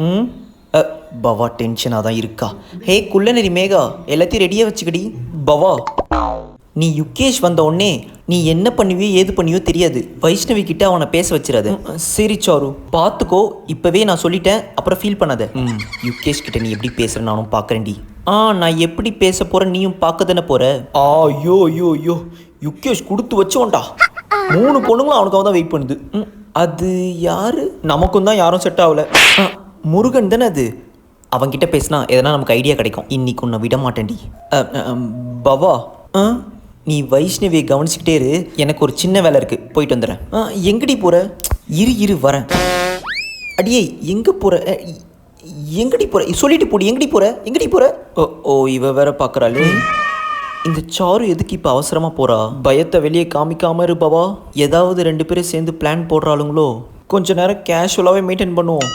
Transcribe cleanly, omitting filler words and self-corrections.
ம் பவா டென்ஷனாக தான் இருக்கா. ஹே குள்ளநெறி மேகா, எல்லாத்தையும் ரெடியாக வச்சுக்கடி. பவா, நீ யுகேஷ் வந்த உடனே நீ என்ன பண்ணுவியோ ஏது பண்ணியோ தெரியாது. வைஷ்ணவி கிட்ட அவனை பேச வச்சிடாத. சரி சாரு, பார்த்துக்கோ. இப்போவே நான் சொல்லிட்டேன், அப்புறம் ஃபீல் பண்ணாத. யுகேஷ் கிட்ட நீ எப்படி பேசுற நானும் பார்க்குறேன்டி. நான் எப்படி பேச போகிறேன் நீயும் பார்க்க தானே போகிற. ஐயோ ஐயோ ஐயோ, யுகேஷ் கொடுத்து வச்சோண்டா. 3 பொண்ணுங்களும் அவனுக்காக தான் வெயிட் பண்ணுது. அது யாரு? நமக்கும் தான் யாரும் செட் ஆகல. முருகன் தானே அது. அவன்கிட்ட பேசினா எதனா நமக்கு ஐடியா கிடைக்கும். இன்னைக்கு உன்னை விட மாட்டேன்டி. பவா, நீ வைஷ்ணவியை கவனிச்சுக்கிட்டே இரு. எனக்கு ஒரு சின்ன வேலை இருக்குது, போயிட்டு வந்துடுறேன். எங்கடி போகிற? இரு வரேன். அடியே எங்கே போகிற? எங்கடி போகிற? சொல்லிட்டு போடி. எங்கடி போகிற? ஓ இவ வேற பார்க்குறாளே. இந்த சாரு எதுக்கு இப்போ அவசரமாக போகிறா? பயத்தை வெளியே காமிக்காம இரு பவா. ஏதாவது 2 பேரும் சேர்ந்து பிளான் போடுறாளுங்களோ. கொஞ்ச நேரம் கேஷுவலாகவே மெயின்டைன் பண்ணுவோம்.